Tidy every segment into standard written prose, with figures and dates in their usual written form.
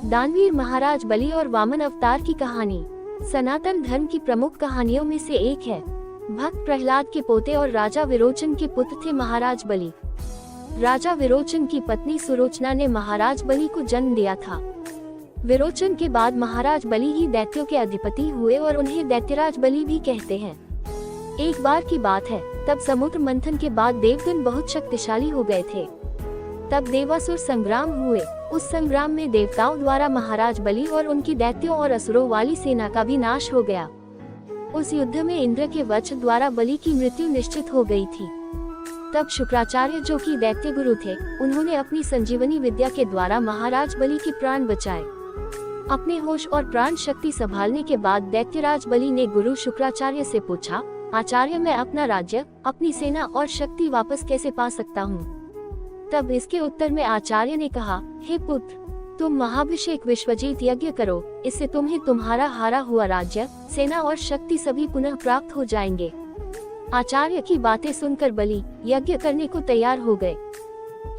दानवीर महाराज बलि और वामन अवतार की कहानी सनातन धर्म की प्रमुख कहानियों में से एक है। भक्त प्रहलाद के पोते और राजा विरोचन के पुत्र थे महाराज बलि। राजा विरोचन की पत्नी सुलोचना ने महाराज बलि को जन्म दिया था। विरोचन के बाद महाराज बलि ही दैत्यों के अधिपति हुए और उन्हें दैत्यराज बलि भी कहते हैं। एक बार की बात है, तब समुद्र मंथन के बाद देवगण बहुत शक्तिशाली हो गए थे। तब देवासुर संग्राम हुए। उस संग्राम में देवताओं द्वारा महाराज बलि और उनकी दैत्यों और असुरों वाली सेना का भी नाश हो गया। उस युद्ध में इंद्र के वज्र द्वारा बलि की मृत्यु निश्चित हो गई थी। तब शुक्राचार्य, जो कि दैत्य गुरु थे, उन्होंने अपनी संजीवनी विद्या के द्वारा महाराज बलि के प्राण बचाए। अपने होश और प्राण शक्ति संभालने के बाद दैत्यराज बलि ने गुरु शुक्राचार्य से पूछा, आचार्य, मैं अपना राज्य, अपनी सेना और शक्ति वापस कैसे पा सकता हूँ? तब इसके उत्तर में आचार्य ने कहा, हे पुत्र, तुम महाभिषेक विश्वजीत यज्ञ करो, इससे तुम्हें तुम्हारा हारा हुआ राज्य, सेना और शक्ति सभी पुनः प्राप्त हो जाएंगे। आचार्य की बातें सुनकर बलि यज्ञ करने को तैयार हो गए।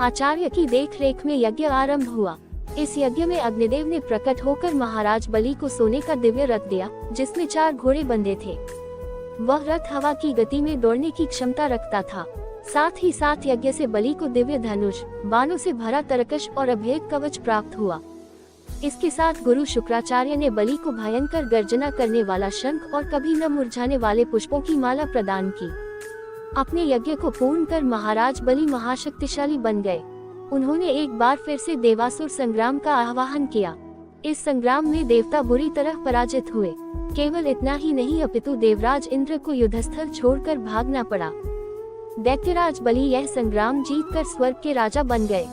आचार्य की देखरेख में यज्ञ आरंभ हुआ। इस यज्ञ में अग्निदेव ने प्रकट होकर महाराज बलि को सोने का दिव्य रथ दिया, जिसमें 4 घोड़े बंधे थे। वह रथ हवा की गति में दौड़ने की क्षमता रखता था। साथ ही साथ यज्ञ से बलि को दिव्य धनुष, बाणों से भरा तरकश और अभेद कवच प्राप्त हुआ। इसके साथ गुरु शुक्राचार्य ने बलि को भयंकर गर्जना करने वाला शंख और कभी न मुरझाने वाले पुष्पों की माला प्रदान की। अपने यज्ञ को पूर्ण कर महाराज बलि महाशक्तिशाली बन गए। उन्होंने एक बार फिर से देवासुर संग्राम का आह्वान किया। इस संग्राम में देवता बुरी तरह पराजित हुए। केवल इतना ही नहीं, अपितु देवराज इंद्र को युद्धस्थल छोड़कर भागना पड़ा। दैत्यराज बलि यह संग्राम जीतकर स्वर्ग के राजा बन गए।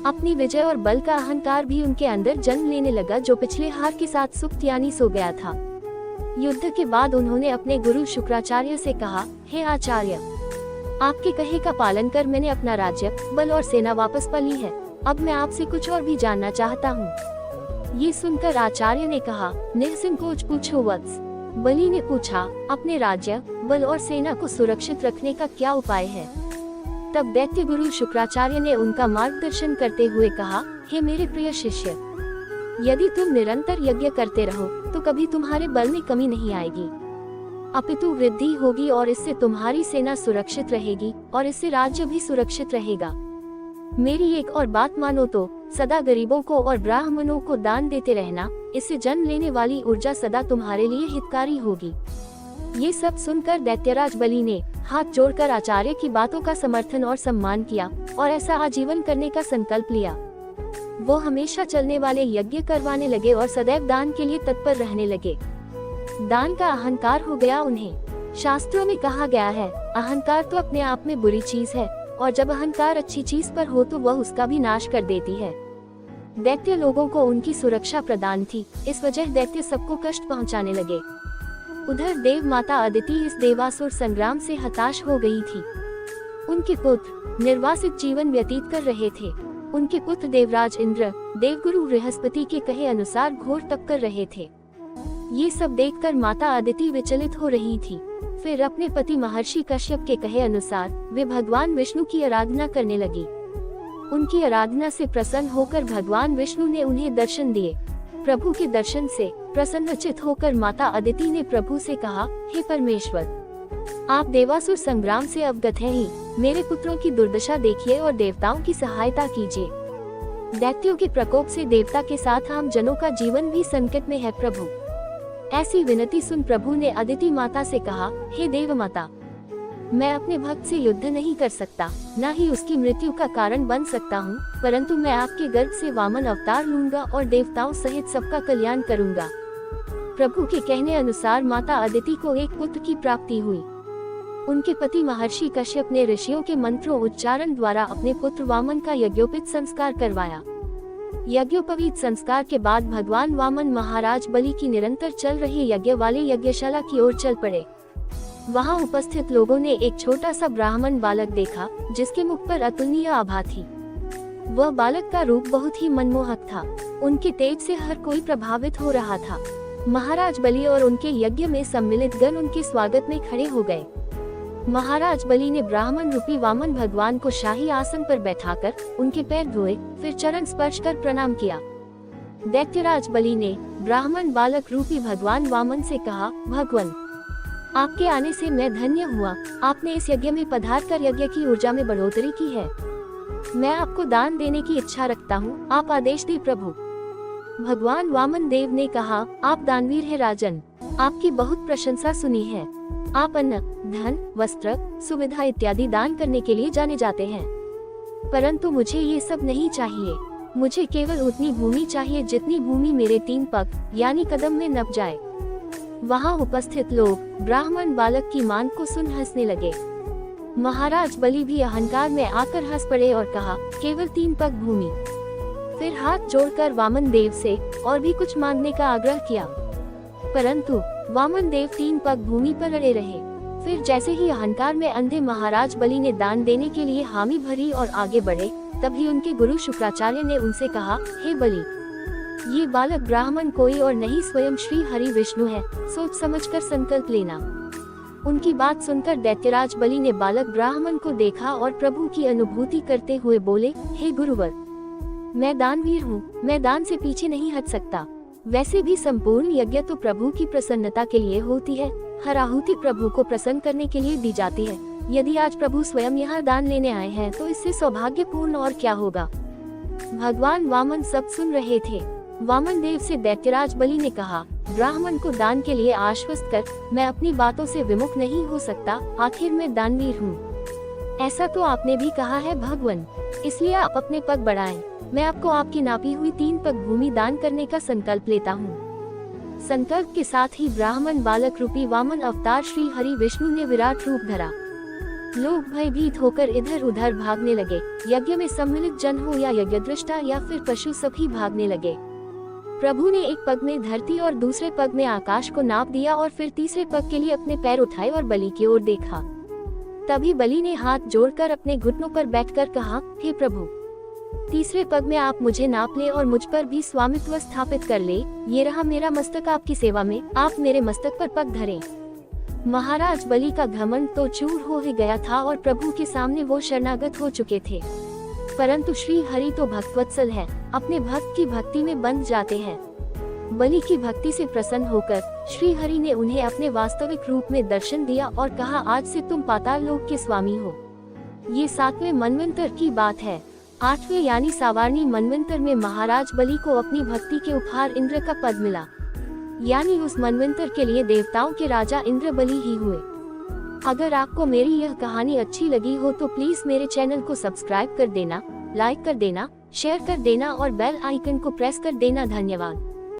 अपनी विजय और बल का अहंकार भी उनके अंदर जन्म लेने लगा, जो पिछले हार के साथ सुप्त यानी सो गया था। युद्ध के बाद उन्होंने अपने गुरु शुक्राचार्य से कहा, हे आचार्य, आपके कहे का पालन कर मैंने अपना राज्य, बल और सेना वापस पा ली है। अब मैं आपसे कुछ और भी जानना चाहता हूँ। ये सुनकर आचार्य ने कहा, निःसंकोच पूछो वत्स। बलि ने पूछा, अपने राज्य, बल और सेना को सुरक्षित रखने का क्या उपाय है? तब दैत्य गुरु शुक्राचार्य ने उनका मार्गदर्शन करते हुए कहा, हे मेरे प्रिय शिष्य, यदि तुम निरंतर यज्ञ करते रहो तो कभी तुम्हारे बल में कमी नहीं आएगी, अपितु वृद्धि होगी और इससे तुम्हारी सेना सुरक्षित रहेगी और इससे राज्य भी सुरक्षित रहेगा। मेरी एक और बात मानो तो सदा गरीबों को और ब्राह्मणों को दान देते रहना, इससे जन्म लेने वाली ऊर्जा सदा तुम्हारे लिए हितकारी होगी। ये सब सुनकर दैत्यराज बलि ने हाथ जोड़कर आचार्य की बातों का समर्थन और सम्मान किया और ऐसा आजीवन करने का संकल्प लिया। वो हमेशा चलने वाले यज्ञ करवाने लगे और सदैव दान के लिए तत्पर रहने लगे। दान का अहंकार हो गया उन्हें। शास्त्रों में कहा गया है, अहंकार तो अपने आप में बुरी चीज है और जब अहंकार अच्छी चीज पर हो तो वह उसका भी नाश कर देती है। दैत्य लोगों को उनकी सुरक्षा प्रदान थी, इस वजह दैत्य सबको कष्ट पहुंचाने लगे। उधर देव माता अदिति इस देवासुर संग्राम से हताश हो गई थी। उनके पुत्र निर्वासित जीवन व्यतीत कर रहे थे। उनके पुत्र देवराज इंद्र देवगुरु बृहस्पति के कहे अनुसार घोर तप कर रहे थे। ये सब देखकर माता अदिति विचलित हो रही थी। फिर अपने पति महर्षि कश्यप के कहे अनुसार वे भगवान विष्णु की आराधना करने लगी। उनकी आराधना से प्रसन्न होकर भगवान विष्णु ने उन्हें दर्शन दिए। प्रभु के दर्शन से प्रसन्नचित होकर माता अदिति ने प्रभु से कहा, हे परमेश्वर, आप देवासुर संग्राम से अवगत हैं ही, मेरे पुत्रों की दुर्दशा देखिए और देवताओं की सहायता कीजिए। दैत्यों के प्रकोप से देवता के साथ आम जनों का जीवन भी संकट में है प्रभु। ऐसी विनती सुन प्रभु ने अदिति माता से कहा, हे देव माता, मैं अपने भक्त से युद्ध नहीं कर सकता, न ही उसकी मृत्यु का कारण बन सकता हूँ, परंतु मैं आपके गर्भ से वामन अवतार लूंगा और देवताओं सहित सबका कल्याण करूंगा। प्रभु के कहने अनुसार माता अदिति को एक पुत्र की प्राप्ति हुई। उनके पति महर्षि कश्यप ने ऋषियों के मंत्रों उच्चारण द्वारा अपने पुत्र वामन का यज्ञोपित संस्कार करवाया। यज्ञोपवीत संस्कार के बाद भगवान वामन महाराज बलि की निरंतर चल रही यज्ञ वाले यज्ञशाला की ओर चल पड़े। वहां उपस्थित लोगों ने एक छोटा सा ब्राह्मण बालक देखा, जिसके मुख पर अतुलनीय आभा थी। वह बालक का रूप बहुत ही मनमोहक था। उनके तेज से हर कोई प्रभावित हो रहा था। महाराज बलि और उनके यज्ञ में सम्मिलित गण उनके स्वागत में खड़े हो गए। महाराज बलि ने ब्राह्मण रूपी वामन भगवान को शाही आसन पर बैठाकर उनके पैर धोए, फिर चरण स्पर्श कर प्रणाम किया। दैत्यराज बलि ने ब्राह्मण बालक रूपी भगवान वामन से कहा, भगवान, आपके आने से मैं धन्य हुआ। आपने इस यज्ञ में पधार कर यज्ञ की ऊर्जा में बढ़ोतरी की है। मैं आपको दान देने की इच्छा रखता हूँ, आप आदेश दे प्रभु। भगवान वामन देव ने कहा, आप दानवीर है राजन, आपकी बहुत प्रशंसा सुनी है। आप अन्न, धन, वस्त्र, सुविधा इत्यादि दान करने के लिए जाने जाते हैं, परंतु मुझे ये सब नहीं चाहिए। मुझे केवल उतनी भूमि चाहिए जितनी भूमि मेरे 3 पग यानी कदम में नप जाए। वहाँ उपस्थित लोग ब्राह्मण बालक की मांग को सुन हंसने लगे। महाराज बलि भी अहंकार में आकर हंस पड़े और कहा, केवल 3 पग भूमि। फिर हाथ जोड़कर वामन देव से और भी कुछ मांगने का आग्रह किया, परंतु वामन देव 3 पग भूमि पर अड़े रहे। फिर जैसे ही अहंकार में अंधे महाराज बलि ने दान देने के लिए हामी भरी और आगे बढ़े, तभी उनके गुरु शुक्राचार्य ने उनसे कहा, हे बलि, ये बालक ब्राह्मण कोई और नहीं स्वयं श्री हरि विष्णु है, सोच समझकर संकल्प लेना। उनकी बात सुनकर दैत्यराज बलि ने बालक ब्राह्मण को देखा और प्रभु की अनुभूति करते हुए बोले, हे गुरुवर, मैं दानवीर हूँ, मैं दान से पीछे नहीं हट सकता। वैसे भी संपूर्ण यज्ञ तो प्रभु की प्रसन्नता के लिए होती है, हर आहुति प्रभु को प्रसन्न करने के लिए दी जाती है। यदि आज प्रभु स्वयं यहाँ दान लेने आए हैं तो इससे सौभाग्यपूर्ण और क्या होगा। भगवान वामन सब सुन रहे थे। वामन देव से दैत्यराज बलि ने कहा, ब्राह्मण को दान के लिए आश्वस्त कर, मैं अपनी बातों से विमुख नहीं हो सकता, आखिर मैं दानवीर हूँ। ऐसा तो आपने भी कहा है भगवान, इसलिए आप अपने पग बढ़ाएं। मैं आपको आपकी नापी हुई 3 पग भूमि दान करने का संकल्प लेता हूँ। संकल्प के साथ ही ब्राह्मण बालक रूपी वामन अवतार श्री हरि विष्णु ने विराट रूप धरा। लोग भयभीत होकर इधर उधर भागने लगे। यज्ञ में सम्मिलित जन हो या यज्ञदृष्टा या फिर पशु, सभी भागने लगे। प्रभु ने एक पग में धरती और दूसरे पग में आकाश को नाप दिया और फिर तीसरे पग के लिए अपने पैर उठाए और बलि की ओर देखा। तभी बलि ने हाथ जोड़कर अपने घुटनों पर बैठकर कहा, हे प्रभु, तीसरे पग में आप मुझे नाप ले और मुझ पर भी स्वामित्व स्थापित कर ले। ये रहा मेरा मस्तक आपकी सेवा में, आप मेरे मस्तक पर पग धरें। महाराज बलि का घमंड तो चूर हो ही गया था और प्रभु के सामने वो शरणागत हो चुके थे, परंतु श्री हरि तो भक्तवत्सल है, अपने भक्त की भक्ति में बंध जाते हैं। बलि की भक्ति से प्रसन्न होकर श्री हरि ने उन्हें अपने वास्तविक रूप में दर्शन दिया और कहा, आज से तुम पाताल लोक के स्वामी हो। ये 7वें मनवंतर की बात है। 8वें यानी सावारणी मनवंतर में महाराज बलि को अपनी भक्ति के उपहार इंद्र का पद मिला, यानी उस मनवंतर के लिए देवताओं के राजा इंद्र बलि ही हुए। अगर आपको मेरी यह कहानी अच्छी लगी हो तो प्लीज मेरे चैनल को सब्सक्राइब कर देना, लाइक कर देना, शेयर कर देना और बेल आइकन को प्रेस कर देना। धन्यवाद।